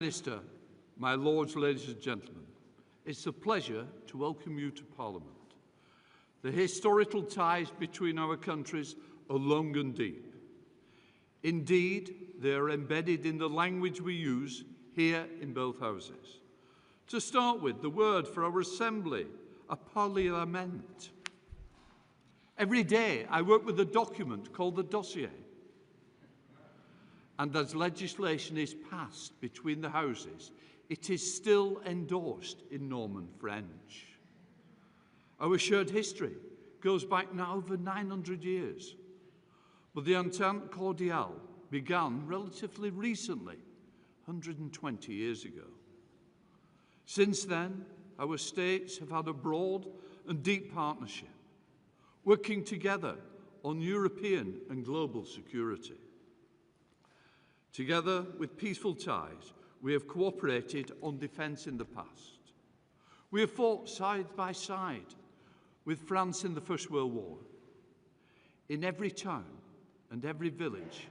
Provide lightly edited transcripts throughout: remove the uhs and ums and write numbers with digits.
Minister, my lords, ladies and gentlemen, it's a pleasure to welcome you to Parliament. The historical ties between our countries are long and deep. Indeed, they are embedded in the language we use here in both houses. To start with, the word for our assembly, a parliament. Every day I work with a document called the dossier. And as legislation is passed between the houses, it is still endorsed in Norman French. Our shared history goes back now over 900 years, but the Entente Cordiale began relatively recently, 120 years ago. Since then, our states have had a broad and deep partnership, working together on European and global security. Together with peaceful ties, we have cooperated on defence in the past. We have fought side by side with France in the First World War. In every town and every village,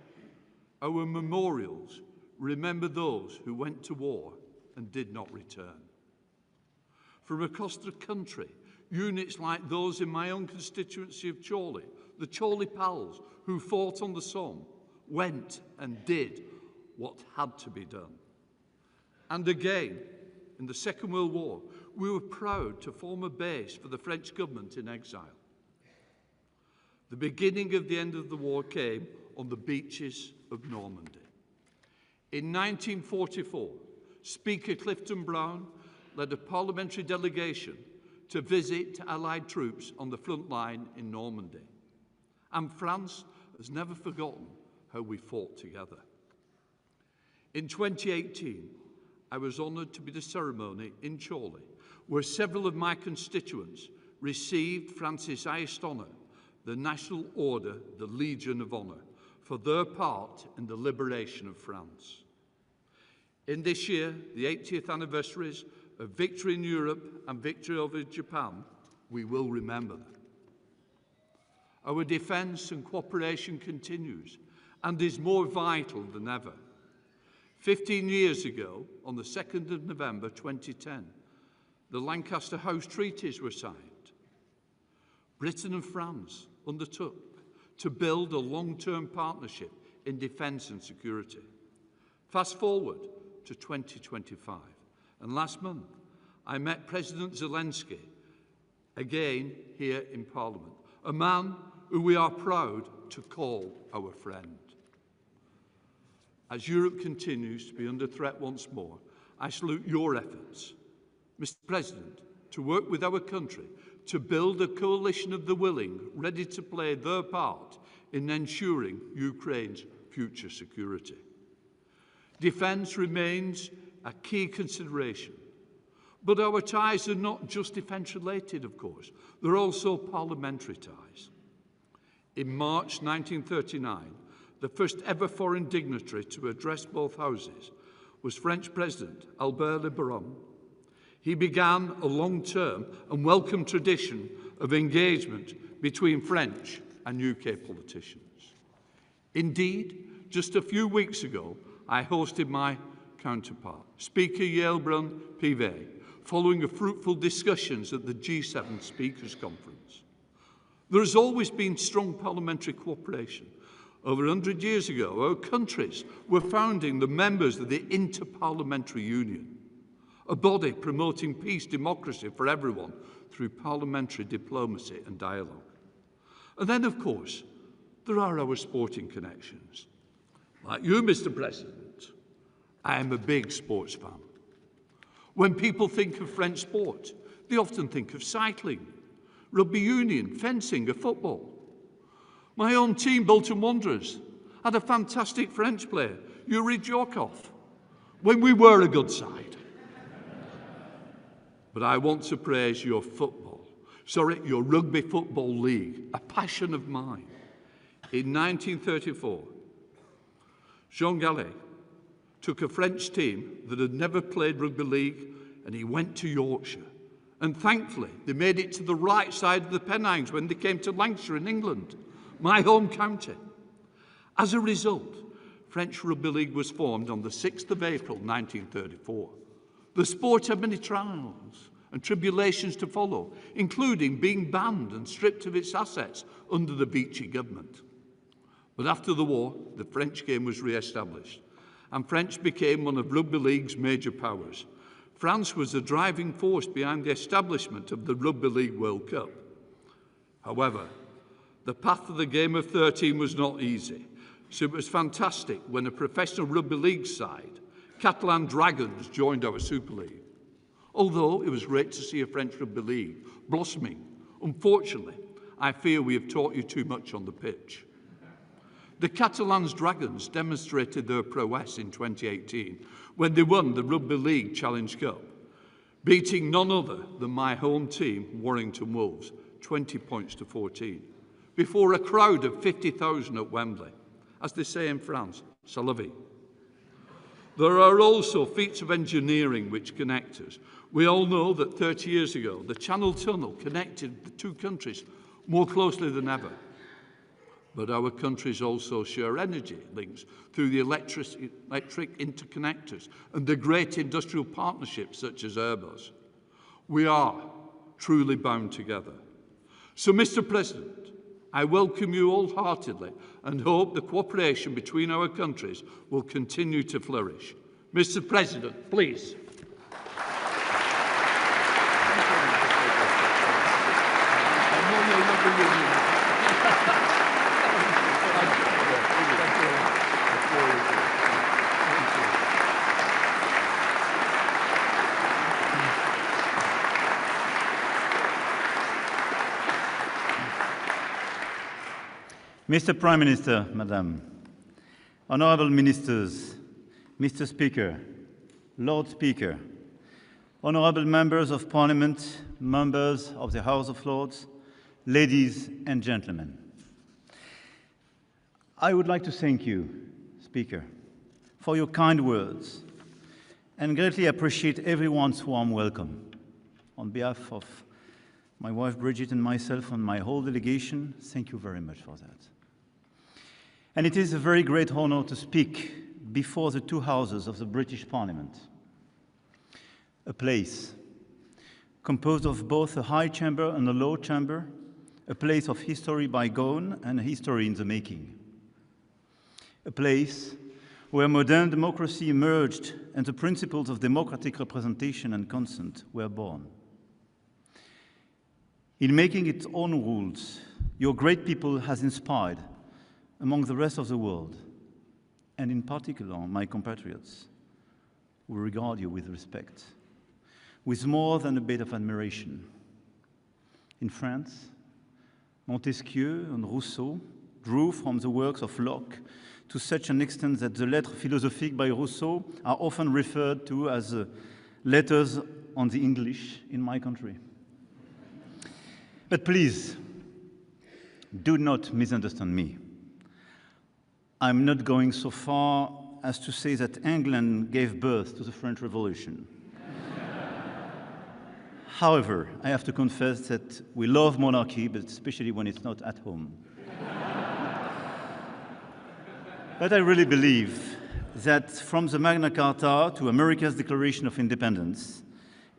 our memorials remember those who went to war and did not return. From across the country, units like those in my own constituency of Chorley, the Chorley Pals, who fought on the Somme, went and did what had to be done. And again, in the Second World War, we were proud to form a base for the French government in exile. The beginning of the end of the war came on the beaches of Normandy. In 1944, Speaker Clifton Brown led a parliamentary delegation to visit Allied troops on the front line in Normandy. And France has never forgotten how we fought together. In 2018, I was honoured to be the ceremony in Chorley, where several of my constituents received France's highest honour, the National Order, the Legion of Honour, for their part in the liberation of France. In this year, the 80th anniversaries of victory in Europe and victory over Japan, we will remember them. Our defence and cooperation continues and is more vital than ever. 15 years ago, on the 2nd of November 2010, the Lancaster House Treaties were signed. Britain and France undertook to build a long-term partnership in defence and security. Fast forward to 2025, and last month I met President Zelensky again here in Parliament, a man who we are proud to call our friend. As Europe continues to be under threat once more, I salute your efforts, Mr. President, to work with our country to build a coalition of the willing, ready to play their part in ensuring Ukraine's future security. Defence remains a key consideration, but our ties are not just defence-related, of course. They're also parliamentary ties. In March 1939, the first ever foreign dignitary to address both houses was French President Albert Le Baron. He began a long-term and welcome tradition of engagement between French and UK politicians. Indeed, just a few weeks ago, I hosted my counterpart, Speaker Yael Pivet, following a fruitful discussions at the G7 Speakers Conference. There has always been strong parliamentary cooperation. Over 100 years ago, our countries were founding the members of the Inter-Parliamentary Union, a body promoting peace, democracy for everyone through parliamentary diplomacy and dialogue. And then, of course, there are our sporting connections. Like you, Mr. President, I am a big sports fan. When people think of French sport, they often think of cycling, rugby union, fencing, or football. My own team, Bolton Wanderers, had a fantastic French player, Yuri Djorkov, when we were a good side. But I want to praise your your rugby football league, a passion of mine. In 1934, Jean Gallet took a French team that had never played rugby league and he went to Yorkshire. And thankfully, they made it to the right side of the Pennines when they came to Lancashire in England, my home county. As a result, French Rugby League was formed on the 6th of April 1934. The sport had many trials and tribulations to follow, including being banned and stripped of its assets under the Vichy government. But after the war, the French game was re-established, and French became one of Rugby League's major powers. France was the driving force behind the establishment of the Rugby League World Cup. However, the path of the game of 13 was not easy, so it was fantastic when a professional Rugby League side, Catalan Dragons, joined our Super League. Although it was great to see a French Rugby League blossoming, unfortunately, I fear we have taught you too much on the pitch. The Catalan Dragons demonstrated their prowess in 2018 when they won the Rugby League Challenge Cup, beating none other than my home team, Warrington Wolves, 20 points to 14, before a crowd of 50,000 at Wembley. As they say in France, c'est la vie. There are also feats of engineering which connect us. We all know that 30 years ago, the Channel Tunnel connected the two countries more closely than ever. But our countries also share energy links through the electric interconnectors and the great industrial partnerships such as Airbus. We are truly bound together. So, Mr. President, I welcome you wholeheartedly and hope the cooperation between our countries will continue to flourish. Mr. President, please. Mr. Prime Minister, Madam, Honourable Ministers, Mr. Speaker, Lord Speaker, Honourable Members of Parliament, Members of the House of Lords, ladies and gentlemen. I would like to thank you, Speaker, for your kind words and greatly appreciate everyone's warm welcome. On behalf of my wife Bridget and myself and my whole delegation, thank you very much for that. And it is a very great honor to speak before the two houses of the British Parliament, a place composed of both a high chamber and a low chamber, a place of history bygone and a history in the making, a place where modern democracy emerged and the principles of democratic representation and consent were born. In making its own rules, your great people has inspired among the rest of the world, and in particular my compatriots, who regard you with respect, with more than a bit of admiration. In France, Montesquieu and Rousseau drew from the works of Locke to such an extent that the Lettres philosophiques by Rousseau are often referred to as letters on the English in my country. But please, do not misunderstand me. I'm not going so far as to say that England gave birth to the French Revolution. However, I have to confess that we love monarchy, but especially when it's not at home. But I really believe that from the Magna Carta to America's Declaration of Independence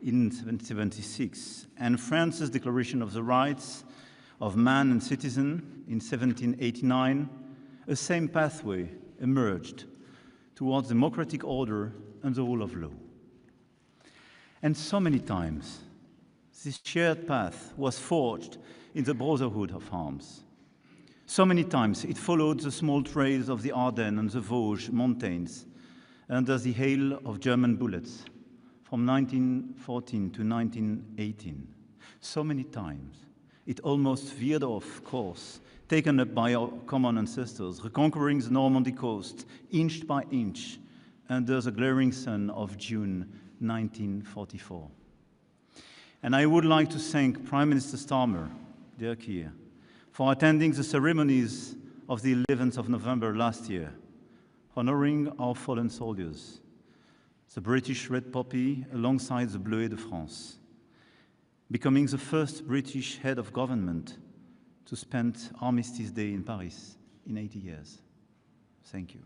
in 1776 and France's Declaration of the Rights of Man and Citizen in 1789, a same pathway emerged towards democratic order and the rule of law. And so many times, this shared path was forged in the brotherhood of arms. So many times it followed the small trails of the Ardennes and the Vosges mountains under the hail of German bullets from 1914 to 1918. So many times it almost veered off course, taken up by our common ancestors, reconquering the Normandy coast inch by inch under the glaring sun of June 1944. And I would like to thank Prime Minister Starmer, dear Keir, for attending the ceremonies of the 11th of November last year, honoring our fallen soldiers, the British Red Poppy alongside the Bleuet de France, becoming the first British head of government to spend Armistice Day in Paris in 80 years. Thank you.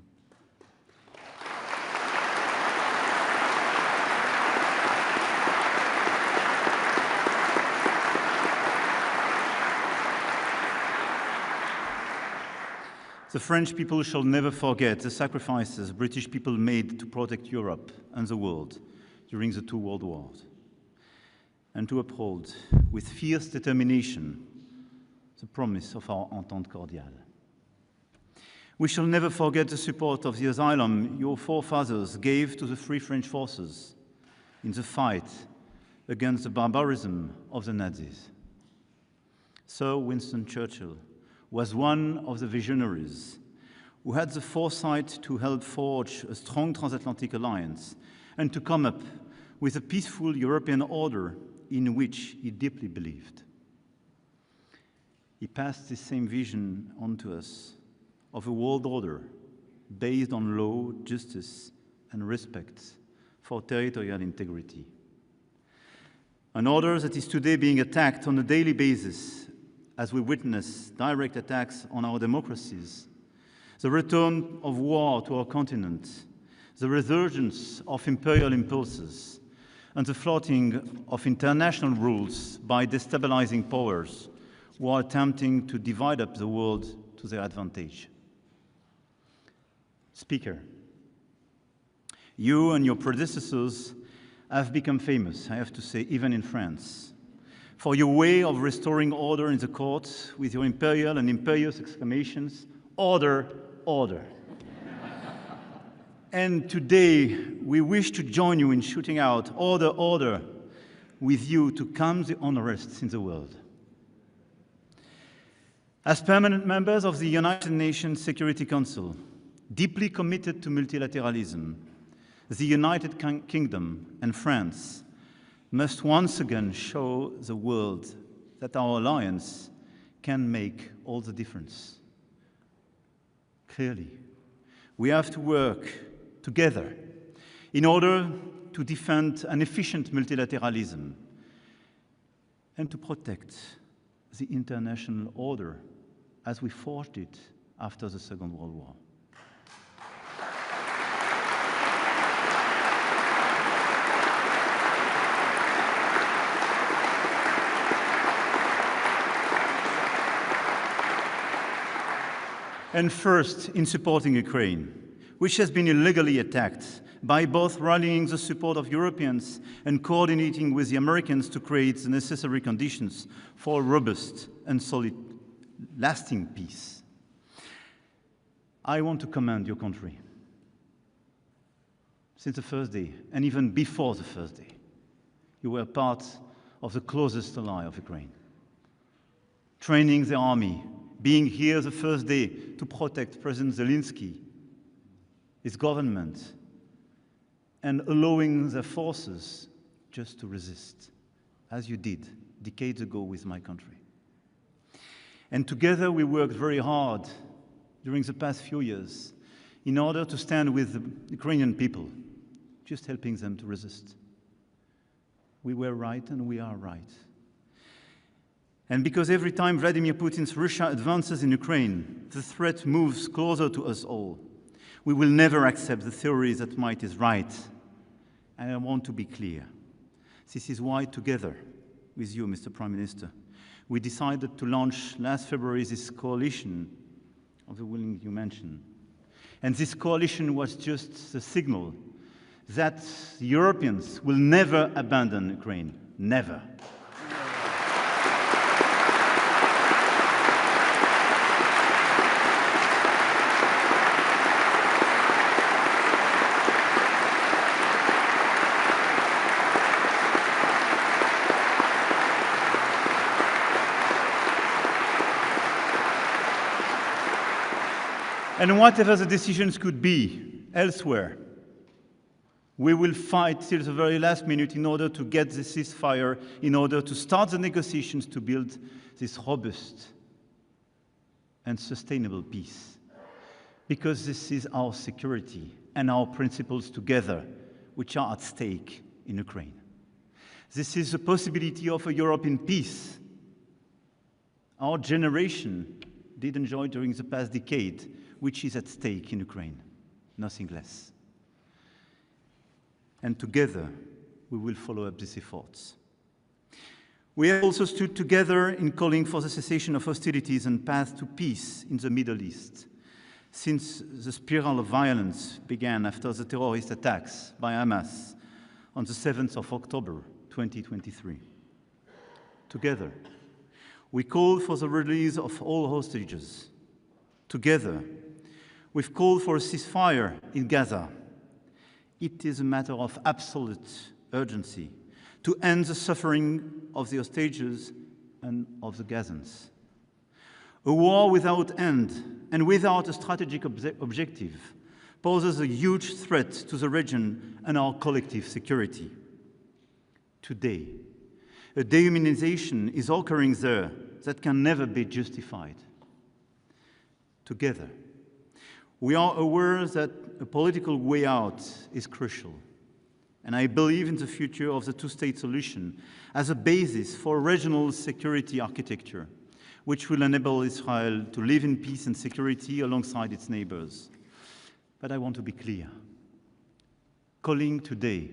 The French people shall never forget the sacrifices British people made to protect Europe and the world during the two world wars, and to uphold with fierce determination the promise of our Entente Cordiale. We shall never forget the support of the asylum your forefathers gave to the Free French forces in the fight against the barbarism of the Nazis. Sir Winston Churchill was one of the visionaries who had the foresight to help forge a strong transatlantic alliance and to come up with a peaceful European order in which he deeply believed. He passed this same vision on to us of a world order based on law, justice, and respect for territorial integrity. An order that is today being attacked on a daily basis as we witness direct attacks on our democracies, the return of war to our continent, the resurgence of imperial impulses, and the flouting of international rules by destabilizing powers who are attempting to divide up the world to their advantage. Speaker, you and your predecessors have become famous, I have to say, even in France, for your way of restoring order in the courts with your imperial and imperious exclamations, "Order, order." And today, we wish to join you in shooting out "Order, order" with you to calm the unrest in the world. As permanent members of the United Nations Security Council, deeply committed to multilateralism, the United Kingdom and France must once again show the world that our alliance can make all the difference. Clearly, we have to work together in order to defend an efficient multilateralism and to protect the international order as we forged it after the Second World War. And first, in supporting Ukraine, which has been illegally attacked, by both rallying the support of Europeans and coordinating with the Americans to create the necessary conditions for a robust and solid, lasting peace. I want to commend your country. Since the first day, and even before the first day, you were part of the closest ally of Ukraine, training the army, being here the first day to protect President Zelensky, his government, and allowing their forces just to resist, as you did decades ago with my country. And together we worked very hard during the past few years in order to stand with the Ukrainian people, just helping them to resist. We were right and we are right. And because every time Vladimir Putin's Russia advances in Ukraine, the threat moves closer to us all. We will never accept the theory that might is right. And I want to be clear. This is why, together with you, Mr. Prime Minister, we decided to launch last February this coalition of the willing you mentioned. And this coalition was just the signal that the Europeans will never abandon Ukraine. Never. And whatever the decisions could be elsewhere, we will fight till the very last minute in order to get the ceasefire, in order to start the negotiations to build this robust and sustainable peace. Because this is our security and our principles together which are at stake in Ukraine. This is the possibility of a Europe in peace. Our generation did enjoy during the past decade, which is at stake in Ukraine, nothing less. And together, we will follow up these efforts. We have also stood together in calling for the cessation of hostilities and path to peace in the Middle East, since the spiral of violence began after the terrorist attacks by Hamas on the 7th of October 2023. Together, we call for the release of all hostages. Together, we've called for a ceasefire in Gaza. It is a matter of absolute urgency to end the suffering of the hostages and of the Gazans. A war without end and without a strategic objective poses a huge threat to the region and our collective security. Today, a dehumanization is occurring there that can never be justified. Together, we are aware that a political way out is crucial, and I believe in the future of the two-state solution as a basis for regional security architecture, which will enable Israel to live in peace and security alongside its neighbors. But I want to be clear. Calling today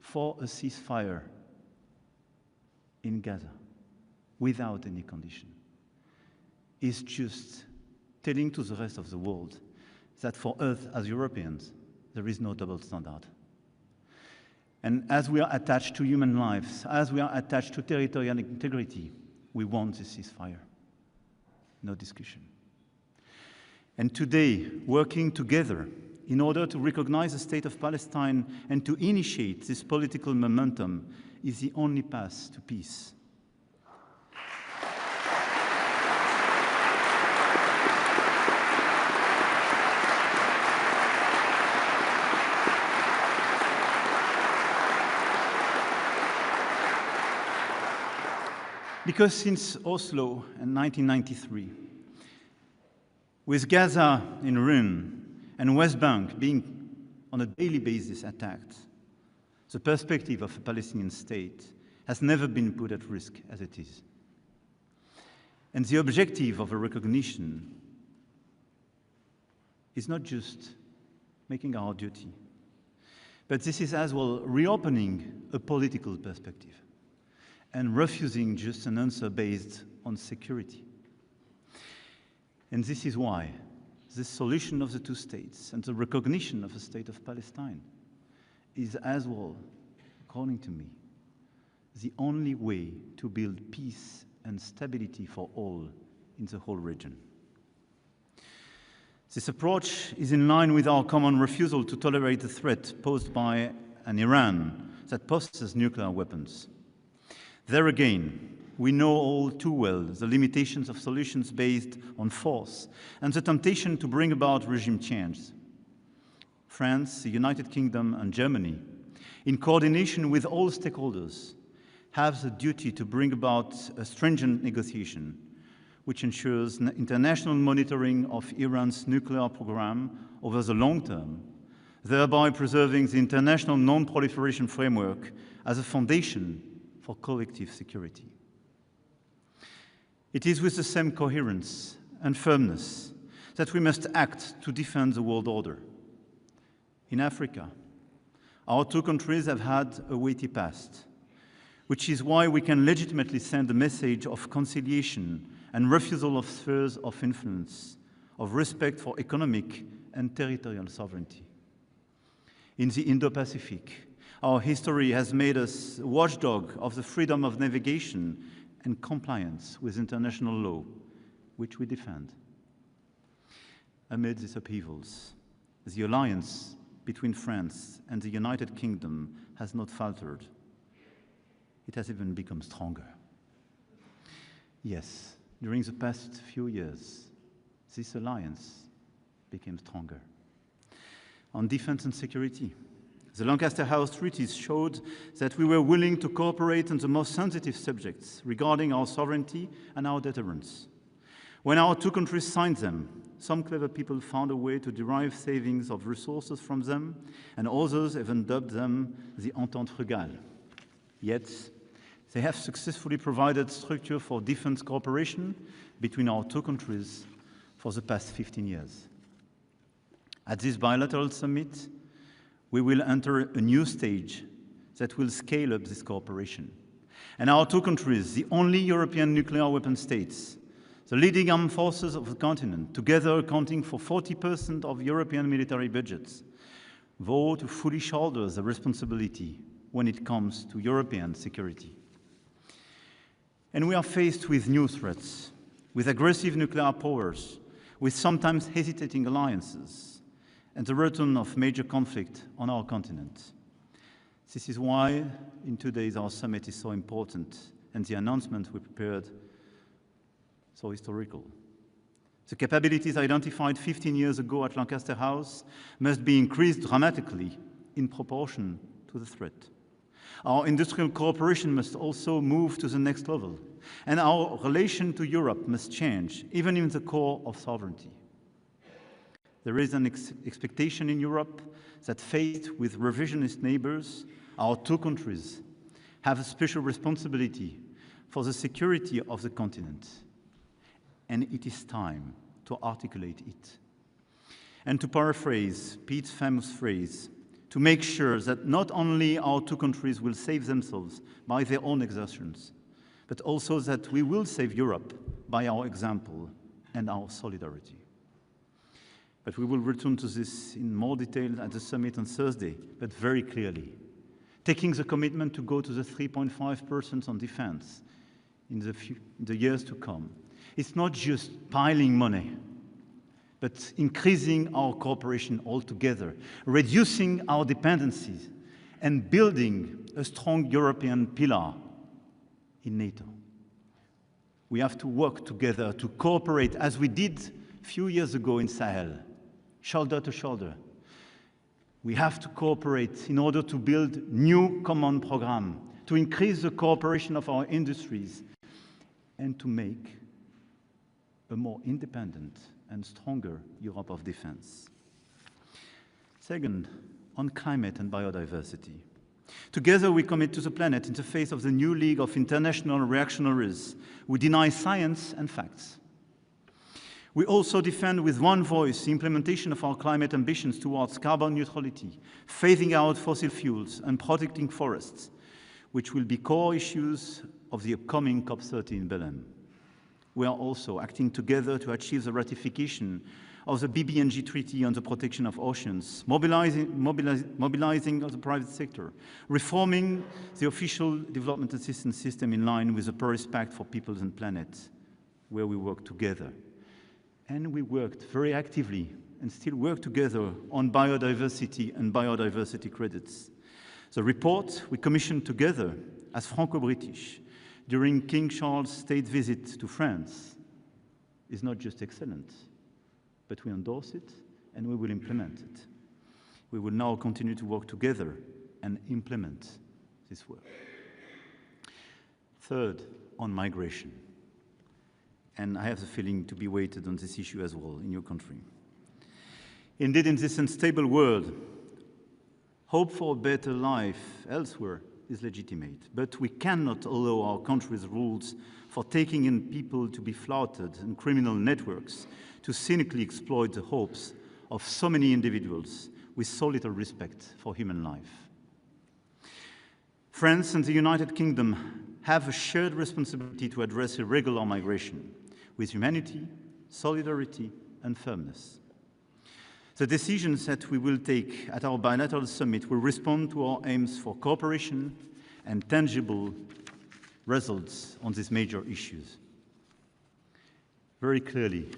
for a ceasefire in Gaza without any condition is just telling to the rest of the world that for us as Europeans, there is no double standard. And as we are attached to human lives, as we are attached to territorial integrity, we want a ceasefire. No discussion. And today, working together in order to recognize the state of Palestine and to initiate this political momentum is the only path to peace. Because since Oslo in 1993, with Gaza in ruin and West Bank being on a daily basis attacked, the perspective of a Palestinian state has never been put at risk as it is. And the objective of a recognition is not just making our duty, but this is as well reopening a political perspective and refusing just an answer based on security. And this is why the solution of the two states and the recognition of the state of Palestine is as well, according to me, the only way to build peace and stability for all in the whole region. This approach is in line with our common refusal to tolerate the threat posed by an Iran that possesses nuclear weapons. There again, we know all too well the limitations of solutions based on force and the temptation to bring about regime change. France, the United Kingdom, and Germany, in coordination with all stakeholders, have the duty to bring about a stringent negotiation which ensures international monitoring of Iran's nuclear program over the long term, thereby preserving the international non-proliferation framework as a foundation for collective security. It is with the same coherence and firmness that we must act to defend the world order. In Africa, our two countries have had a weighty past, which is why we can legitimately send a message of conciliation and refusal of spheres of influence, of respect for economic and territorial sovereignty. In the Indo-Pacific, our history has made us a watchdog of the freedom of navigation and compliance with international law, which we defend. Amid these upheavals, the alliance between France and the United Kingdom has not faltered. It has even become stronger. Yes, during the past few years, this alliance became stronger. On defense and security, the Lancaster House treaties showed that we were willing to cooperate on the most sensitive subjects regarding our sovereignty and our deterrence. When our two countries signed them, some clever people found a way to derive savings of resources from them, and others even dubbed them the Entente Frugale. Yet, they have successfully provided structure for defense cooperation between our two countries for the past 15 years. At this bilateral summit, we will enter a new stage that will scale up this cooperation. And our two countries, the only European nuclear weapon states, The leading armed forces of the continent, together accounting for 40% of European military budgets, vow to fully shoulder the responsibility when it comes to European security. And we are faced with new threats, with aggressive nuclear powers, with sometimes hesitating alliances, and the return of major conflict on our continent. This is why, in 2 days, our summit is so important, and the announcement we prepared so historical. The capabilities identified 15 years ago at Lancaster House must be increased dramatically in proportion to the threat. Our industrial cooperation must also move to the next level, and our relation to Europe must change, even in the core of sovereignty. There is an expectation in Europe that, faced with revisionist neighbors, our two countries have a special responsibility for the security of the continent. And it is time to articulate it. And to paraphrase Pete's famous phrase, to make sure that not only our two countries will save themselves by their own exertions, but also that we will save Europe by our example and our solidarity. But we will return to this in more detail at the summit on Thursday, but very clearly, taking the commitment to go to the 3.5% on defense in the years to come. It's not just piling money, but increasing our cooperation altogether, reducing our dependencies, and building a strong European pillar in NATO. We have to work together to cooperate as we did a few years ago in Sahel, shoulder to shoulder. We have to cooperate in order to build new common programs, to increase the cooperation of our industries, and to make a more independent and stronger Europe of defense. Second, on climate and biodiversity. Together we commit to the planet in the face of the new league of international reactionaries who deny science and facts. We also defend with one voice the implementation of our climate ambitions towards carbon neutrality, phasing out fossil fuels and protecting forests, which will be core issues of the upcoming COP30 in Belém. We are also acting together to achieve the ratification of the BBNG Treaty on the protection of oceans, mobilizing the private sector, reforming the official development assistance system in line with the Paris Pact for Peoples and Planet, where we work together. And we worked very actively and still work together on biodiversity and biodiversity credits. The report we commissioned together as Franco-British during King Charles' state visit to France is not just excellent, but we endorse it and we will implement it. We will now continue to work together and implement this work. Third, on migration. And I have the feeling to be weighted on this issue as well in your country. Indeed, in this unstable world, hope for a better life elsewhere is legitimate, but we cannot allow our country's rules for taking in people to be flouted and criminal networks to cynically exploit the hopes of so many individuals with so little respect for human life. France and the United Kingdom have a shared responsibility to address irregular migration with humanity, solidarity, and firmness. The decisions that we will take at our bilateral summit will respond to our aims for cooperation and tangible results on these major issues. Very clearly,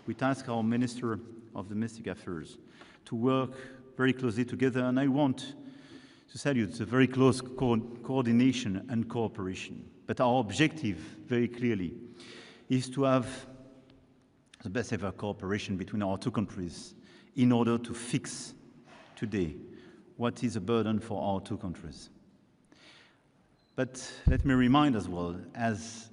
we task our Minister of Domestic Affairs to work very closely together, and I want to salute the very close coordination and cooperation. But our objective, very clearly, is to have the best ever cooperation between our two countries in order to fix today what is a burden for our two countries. But let me remind as well, as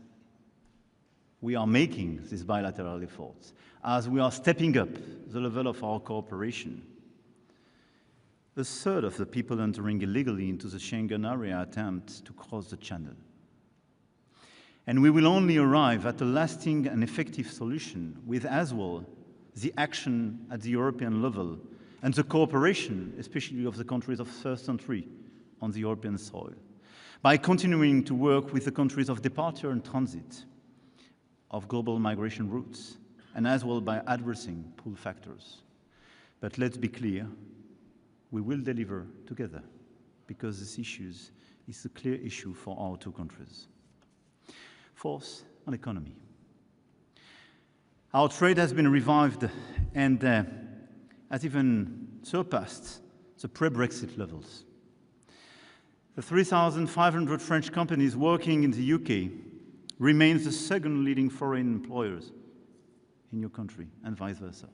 we are making these bilateral efforts, as we are stepping up the level of our cooperation, a third of the people entering illegally into the Schengen area attempt to cross the channel. And we will only arrive at a lasting and effective solution with as well the action at the European level and the cooperation, especially of the countries of first entry on the European soil, by continuing to work with the countries of departure and transit of global migration routes, and as well by addressing pull factors. But let's be clear, we will deliver together, because this issue is a clear issue for our two countries. Fourth, on economy. Our trade has been revived and has even surpassed the pre-Brexit levels. The 3,500 French companies working in the UK remains the second leading foreign employers in your country, and vice versa.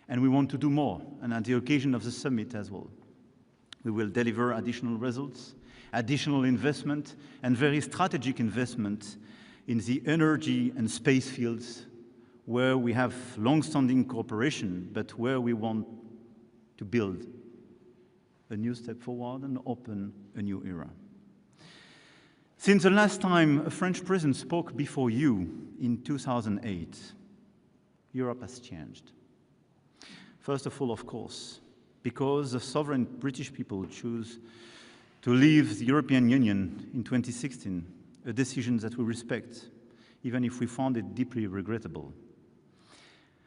And we want to do more, and at the occasion of the summit as well. We will deliver additional results, additional investment, and very strategic investment in the energy and space fields where we have long-standing cooperation, but where we want to build a new step forward and open a new era. Since the last time a French president spoke before you in 2008, Europe has changed. First of all, of course, because the sovereign British people choose to leave the European Union in 2016, a decision that we respect, even if we found it deeply regrettable.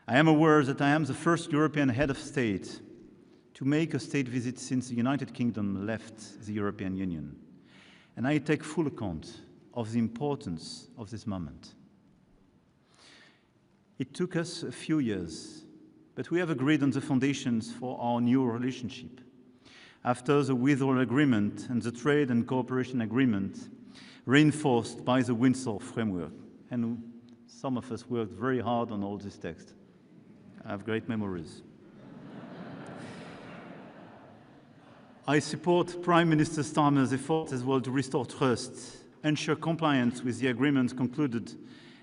I am aware that I am the first European head of state to make a state visit since the United Kingdom left the European Union, and I take full account of the importance of this moment. It took us a few years, but we have agreed on the foundations for our new relationship. After the withdrawal agreement and the trade and cooperation agreement, reinforced by the Windsor framework, and some of us worked very hard on all this text. I have great memories. I support Prime Minister Starmer's efforts as well to restore trust, ensure compliance with the agreements concluded,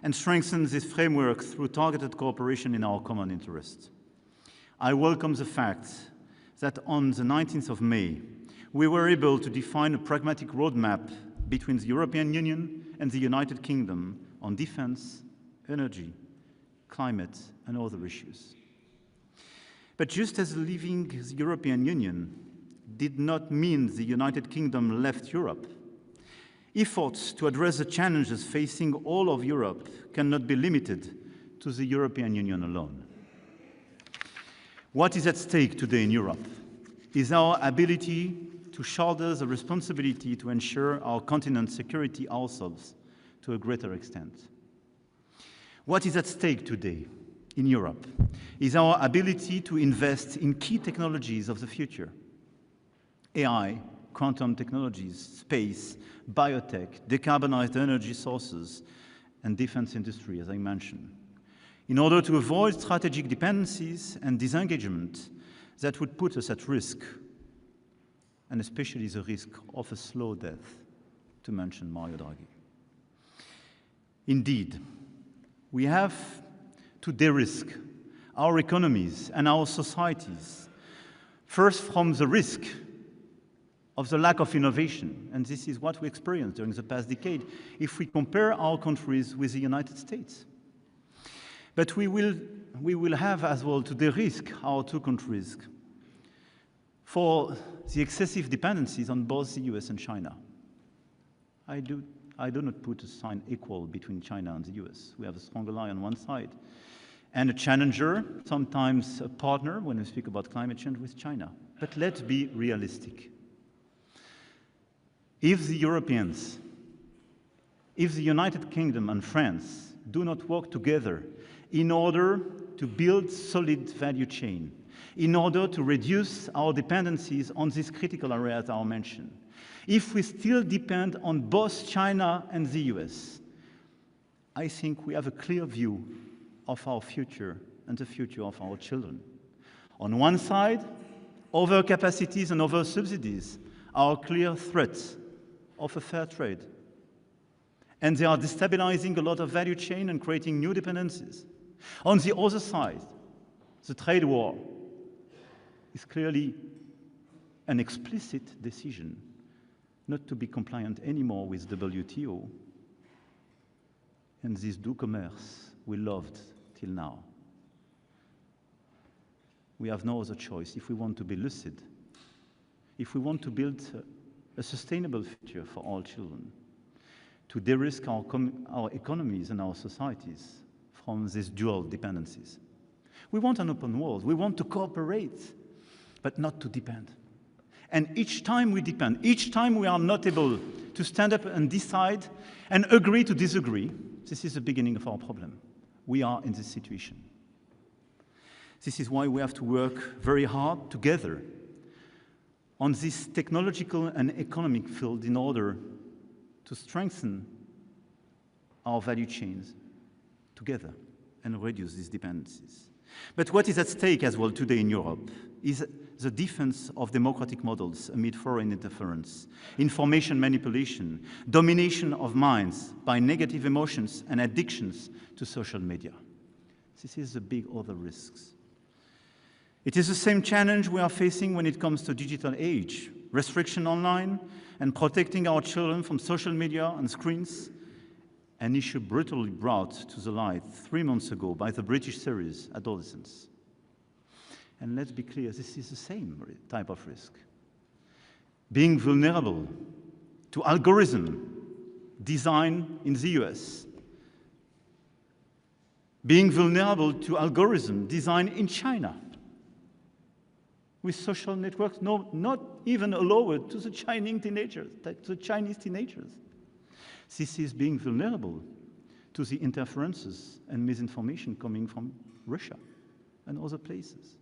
and strengthen this framework through targeted cooperation in our common interest. I welcome the fact that on the 19th of May, we were able to define a pragmatic roadmap between the European Union and the United Kingdom on defense, energy, climate, and other issues. But just as leaving the European Union did not mean the United Kingdom left Europe, efforts to address the challenges facing all of Europe cannot be limited to the European Union alone. What is at stake today in Europe is our ability to shoulder the responsibility to ensure our continent's security ourselves to a greater extent. What is at stake today in Europe is our ability to invest in key technologies of the future: AI, quantum technologies, space, biotech, decarbonized energy sources, and defense industry, as I mentioned, in order to avoid strategic dependencies and disengagement that would put us at risk, and especially the risk of a slow death, to mention Mario Draghi. Indeed, we have to de-risk our economies and our societies, first from the risk of the lack of innovation, and this is what we experienced during the past decade if we compare our countries with the United States. But we will have as well to de-risk our two countries for the excessive dependencies on both the US and China. I do not put a sign equal between China and the US. We have a strong ally on one side, and a challenger, sometimes a partner when we speak about climate change with China. But let's be realistic. If the Europeans, if the United Kingdom and France do not work together in order to build solid value chain, in order to reduce our dependencies on these critical areas I mentioned, if we still depend on both China and the US, I think we have a clear view of our future and the future of our children. On one side, overcapacities and over-subsidies are clear threats of a fair trade, and they are destabilizing a lot of value chain and creating new dependencies. On the other side, the trade war is clearly an explicit decision not to be compliant anymore with WTO and this do commerce we loved till now. We have no other choice if we want to be lucid, if we want to build a sustainable future for all children, to de-risk our economies and our societies from these dual dependencies. We want an open world. We want to cooperate, but not to depend. And each time we depend, each time we are not able to stand up and decide and agree to disagree, this is the beginning of our problem. We are in this situation. This is why we have to work very hard together on this technological and economic field in order to strengthen our value chains together and reduce these dependencies. But what is at stake as well today in Europe is the defense of democratic models amid foreign interference, information manipulation, domination of minds by negative emotions and addictions to social media. This is the big other risks. It is the same challenge we are facing when it comes to digital age, restriction online and protecting our children from social media and screens, an issue brutally brought to the light 3 months ago by the British series Adolescents. And let's be clear, this is the same type of risk. Being vulnerable to algorithm designed in the US, being vulnerable to algorithm designed in China, with social networks not even allowed to the Chinese teenagers. This is being vulnerable to the interferences and misinformation coming from Russia and other places.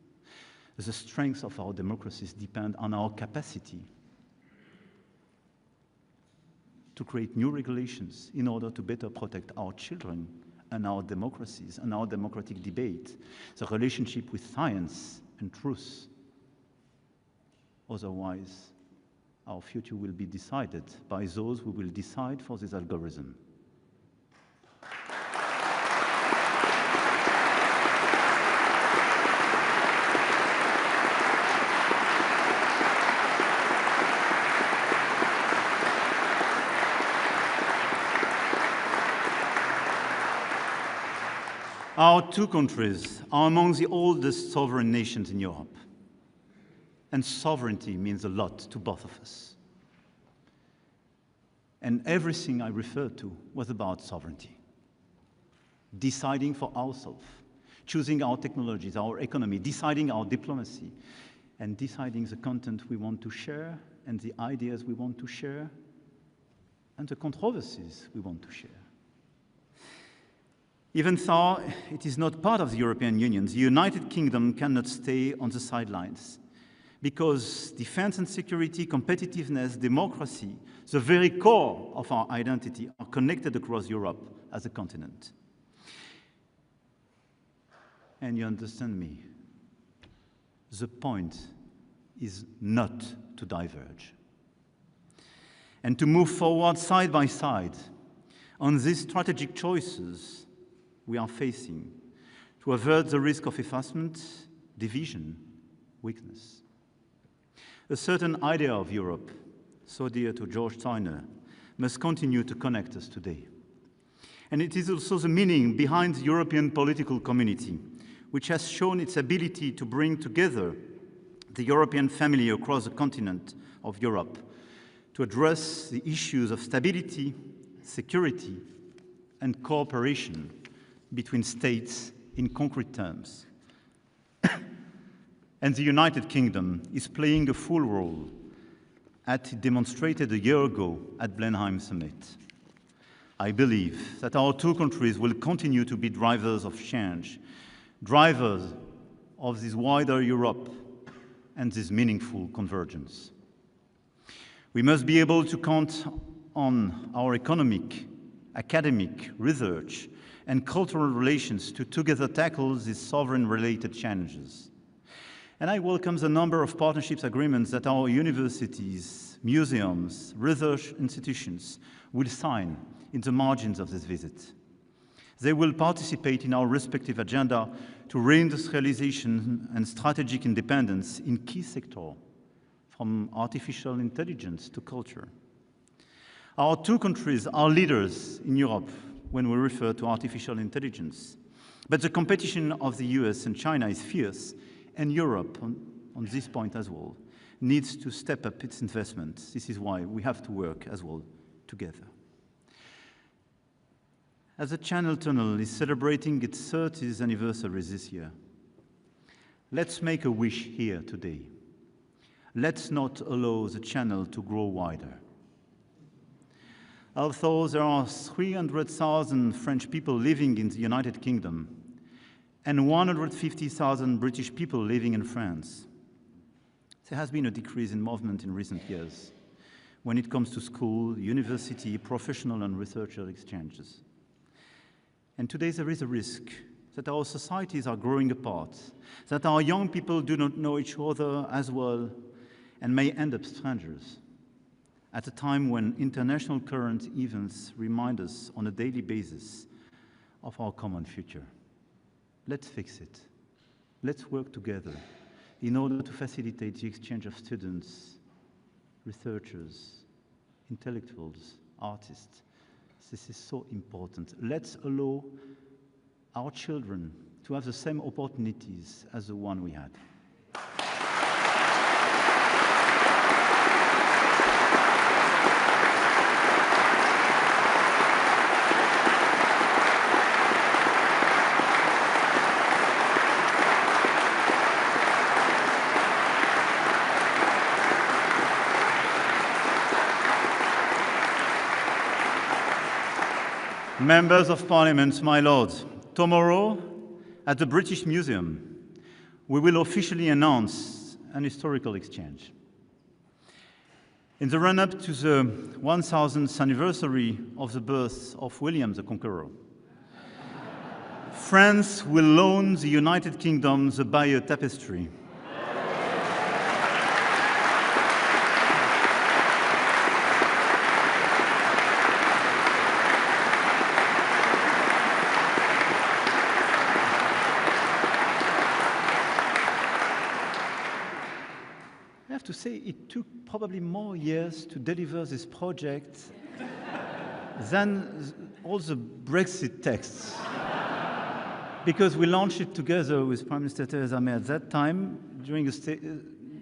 The strength of our democracies depend on our capacity to create new regulations in order to better protect our children and our democracies and our democratic debate, the relationship with science and truth. Otherwise, our future will be decided by those who will decide for this algorithm. Our two countries are among the oldest sovereign nations in Europe. And sovereignty means a lot to both of us. And everything I referred to was about sovereignty. Deciding for ourselves, choosing our technologies, our economy, deciding our diplomacy, and deciding the content we want to share, and the ideas we want to share, and the controversies we want to share. Even though it is not part of the European Union, the United Kingdom cannot stay on the sidelines, because defense and security, competitiveness, democracy, the very core of our identity, are connected across Europe as a continent. And you understand me, the point is not to diverge, and to move forward side by side on these strategic choices we are facing to avert the risk of effacement, division, weakness. A certain idea of Europe, so dear to George Steiner, must continue to connect us today. And it is also the meaning behind the European political community, which has shown its ability to bring together the European family across the continent of Europe to address the issues of stability, security, and cooperation between states in concrete terms. And the United Kingdom is playing a full role, as it demonstrated a year ago at Blenheim Summit. I believe that our two countries will continue to be drivers of change, drivers of this wider Europe and this meaningful convergence. We must be able to count on our economic, academic, research, and cultural relations to together tackle these sovereign-related challenges. And I welcome the number of partnerships agreements that our universities, museums, research institutions will sign in the margins of this visit. They will participate in our respective agenda to reindustrialization and strategic independence in key sectors, from artificial intelligence to culture. Our two countries are leaders in Europe when we refer to artificial intelligence. But the competition of the US and China is fierce, and Europe, on this point as well, needs to step up its investments. This is why we have to work as well together. as the Channel Tunnel is celebrating its 30th anniversary this year. Let's make a wish here today. Let's not allow the channel to grow wider. Although there are 300,000 French people living in the United Kingdom and 150,000 British people living in France, there has been a decrease in movement in recent years when it comes to school, university, professional and researcher exchanges. And today there is a risk that our societies are growing apart, that our young people do not know each other as well and may end up strangers, at a time when international current events remind us on a daily basis of our common future. Let's fix it. Let's work together in order to facilitate the exchange of students, researchers, intellectuals, artists. This is so important. Let's allow our children to have the same opportunities as the one we had. Members of Parliament, my lords, tomorrow at the British Museum, we will officially announce an historical exchange. In the run-up to the 1000th anniversary of the birth of William the Conqueror, France will loan the United Kingdom the Bayeux Tapestry. I have to say, it took probably more years to deliver this project than all the Brexit texts. Because we launched it together with Prime Minister Theresa May at that time, during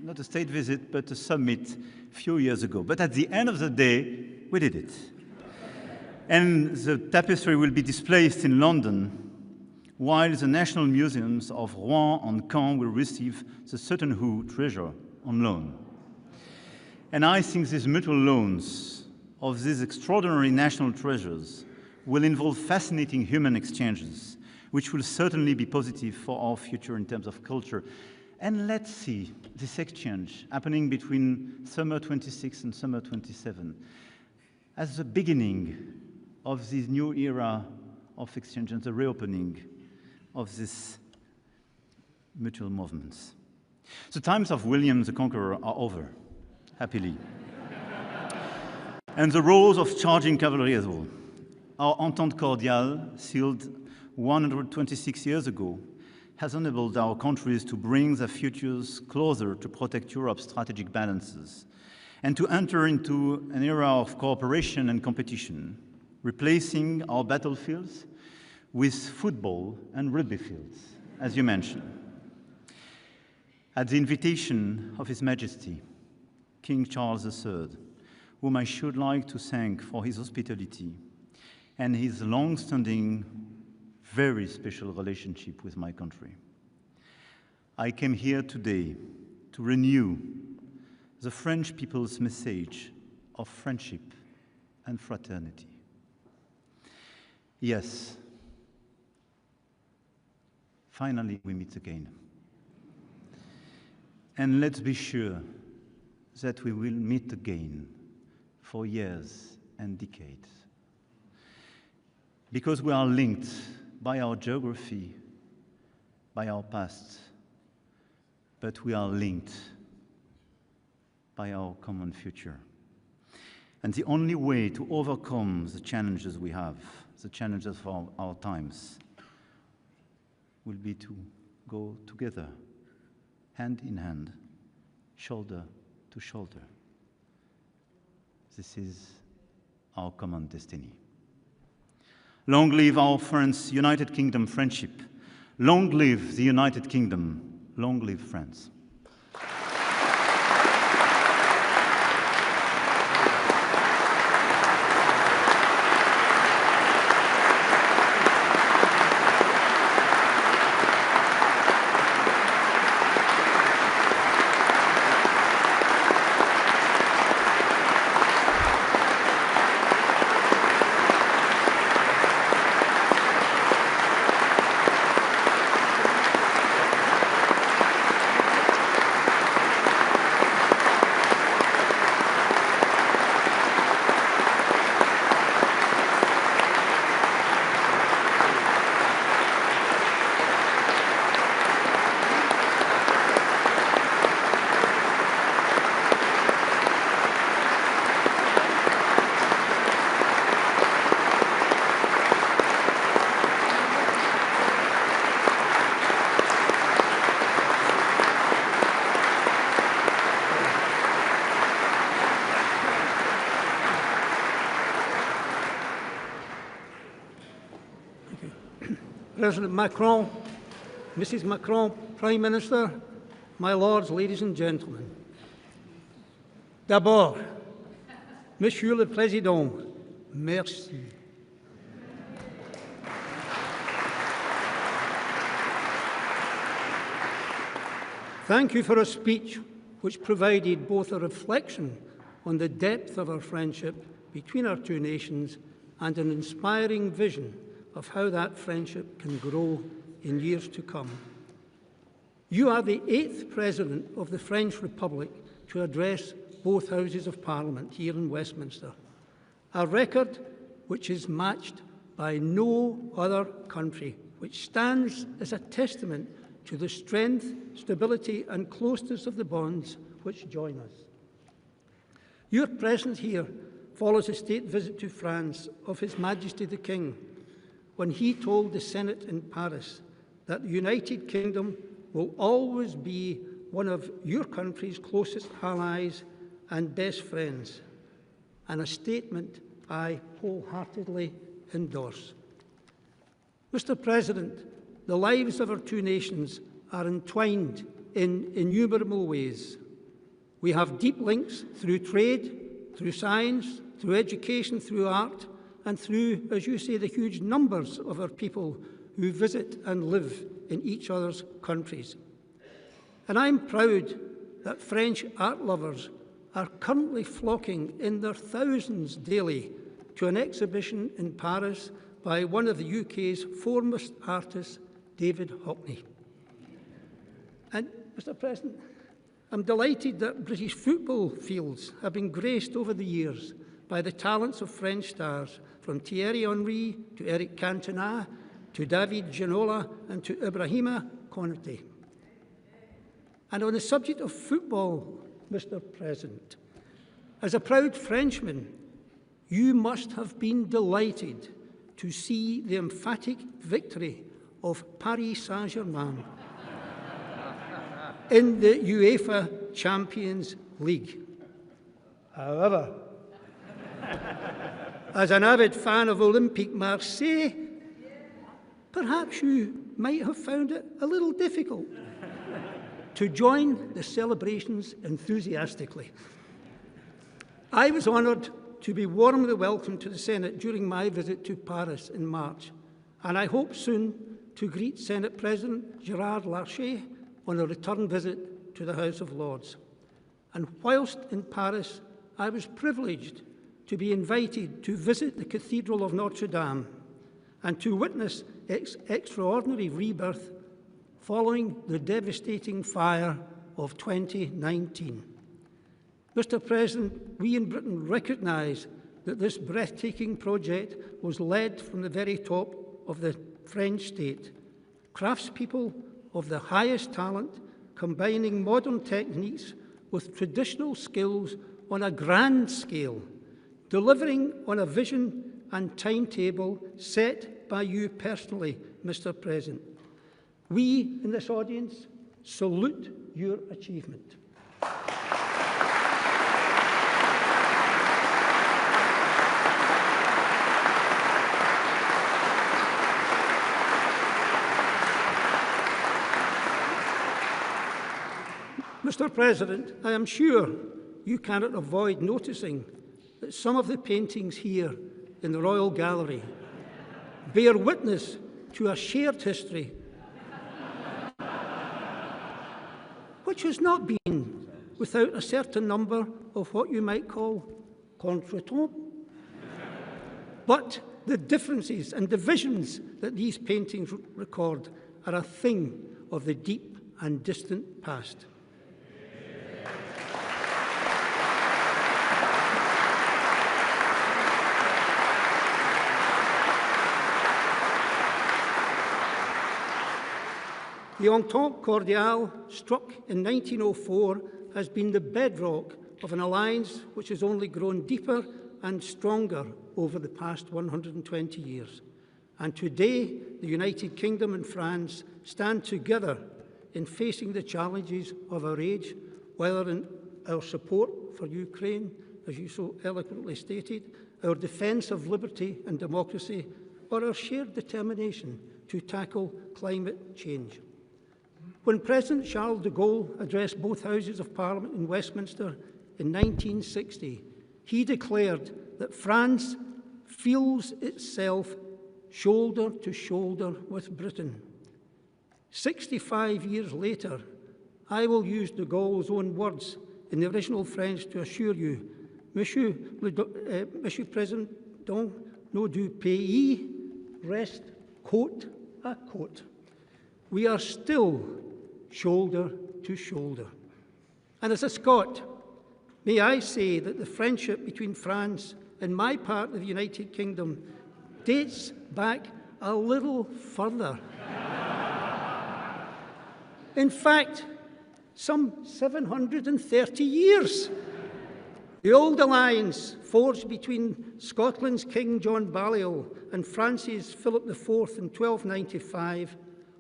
not a state visit, but a summit a few years ago. But at the end of the day, we did it. And the tapestry will be displayed in London, while the National Museums of Rouen and Caen will receive the Sutton Hoo treasure on loan. And I think these mutual loans of these extraordinary national treasures will involve fascinating human exchanges, which will certainly be positive for our future in terms of culture. And let's see this exchange happening between summer 26 and summer 27 as the beginning of this new era of exchange and the reopening of these mutual movements. The times of William the Conqueror are over, happily. And the roles of charging cavalry as well. Our Entente Cordiale, sealed 126 years ago, has enabled our countries to bring their futures closer to protect Europe's strategic balances and to enter into an era of cooperation and competition, replacing our battlefields with football and rugby fields, as you mentioned. At the invitation of His Majesty, King Charles III, whom I should like to thank for his hospitality and his long-standing, very special relationship with my country. I came here today to renew the French people's message of friendship and fraternity. Yes, finally we meet again. And let's be sure that we will meet again for years and decades. Because we are linked by our geography, by our past, but we are linked by our common future. And the only way to overcome the challenges we have, the challenges of our times, will be to go together, hand in hand, shoulder to shoulder. This is our common destiny. Long live our France, United Kingdom friendship. Long live the United Kingdom. Long live France. President Macron, Mrs. Macron, Prime Minister, my lords, ladies and gentlemen. D'abord, Monsieur le Président, merci. Thank you for a speech which provided both a reflection on the depth of our friendship between our two nations and an inspiring vision of how that friendship can grow in years to come. You are the 8th President of the French Republic to address both Houses of Parliament here in Westminster, a record which is matched by no other country, which stands as a testament to the strength, stability and closeness of the bonds which join us. Your presence here follows a state visit to France of His Majesty the King, when he told the Senate in Paris that the United Kingdom will always be one of your country's closest allies and best friends, and a statement I wholeheartedly endorse. Mr. President, the lives of our two nations are entwined in innumerable ways. We have deep links through trade, through science, through education, through art, and through, as you say, the huge numbers of our people who visit and live in each other's countries. And I'm proud that French art lovers are currently flocking in their thousands daily to an exhibition in Paris by one of the UK's foremost artists, David Hockney. And, Mr. President, I'm delighted that British football fields have been graced over the years by the talents of French stars, from Thierry Henry to Eric Cantona to David Ginola and to Ibrahima Konate. And on the subject of football, Mr. President, as a proud Frenchman, you must have been delighted to see the emphatic victory of Paris Saint-Germain in the UEFA Champions League. However, as an avid fan of Olympique Marseille, perhaps you might have found it a little difficult to join the celebrations enthusiastically. I was honoured to be warmly welcomed to the Senate during my visit to Paris in March, and I hope soon to greet Senate President Gerard Larcher on a return visit to the House of Lords. And whilst in Paris, I was privileged to be invited to visit the Cathedral of Notre Dame and to witness its extraordinary rebirth following the devastating fire of 2019. Mr. President, we in Britain recognise that this breathtaking project was led from the very top of the French state. Craftspeople of the highest talent, combining modern techniques with traditional skills on a grand scale, delivering on a vision and timetable set by you personally, Mr. President. We in this audience salute your achievement. Mr. President, I am sure you cannot avoid noticing that some of the paintings here in the Royal Gallery bear witness to a shared history which has not been without a certain number of what you might call contretemps. But the differences and divisions that these paintings record are a thing of the deep and distant past. The Entente Cordiale, struck in 1904, has been the bedrock of an alliance which has only grown deeper and stronger over the past 120 years. And today, the United Kingdom and France stand together in facing the challenges of our age, whether in our support for Ukraine, as you so eloquently stated, our defence of liberty and democracy, or our shared determination to tackle climate change. When President Charles de Gaulle addressed both Houses of Parliament in Westminster in 1960, he declared that France feels itself shoulder to shoulder with Britain. 65 years later, I will use de Gaulle's own words in the original French to assure you, Monsieur Président nos deux pays reste côte à côte. We are still shoulder to shoulder. And as a Scot, may I say that the friendship between France and my part of the United Kingdom dates back a little further. In fact, some 730 years. The old alliance forged between Scotland's King John Balliol and France's Philip IV in 1295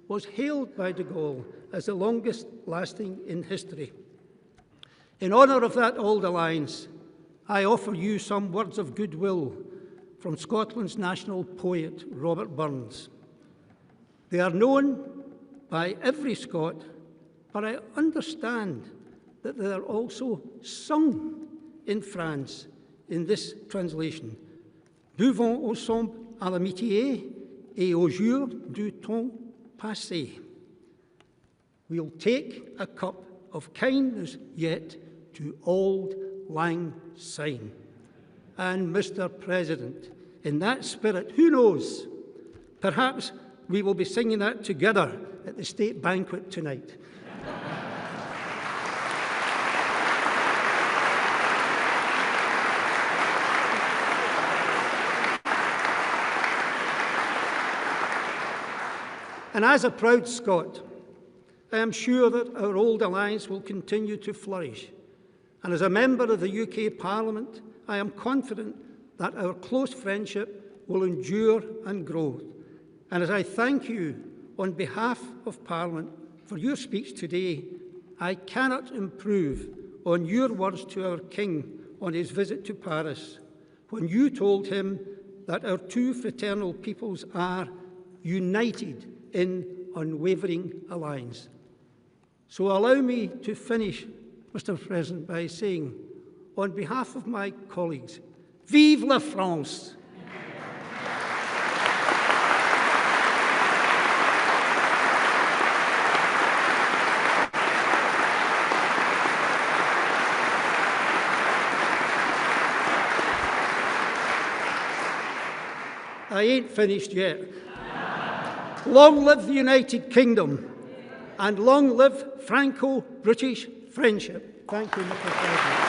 was hailed by de Gaulle as the longest lasting in history. In honour of that old alliance, I offer you some words of goodwill from Scotland's national poet, Robert Burns. They are known by every Scot, but I understand that they are also sung in France in this translation. Buvons ensemble à l'amitié et au jour du temps passé. We'll take a cup of kindness yet to auld lang syne. And Mr. President, in that spirit, who knows, perhaps we will be singing that together at the state banquet tonight. And as a proud Scot, I am sure that our old alliance will continue to flourish. And as a member of the UK Parliament, I am confident that our close friendship will endure and grow. And as I thank you on behalf of Parliament for your speech today, I cannot improve on your words to our King on his visit to Paris, when you told him that our two fraternal peoples are united in unwavering alliance. So allow me to finish, Mr. President, by saying, on behalf of my colleagues, Vive la France! I ain't finished yet. Long live the United Kingdom, and long live Franco-British friendship. Thank you, Mr. President.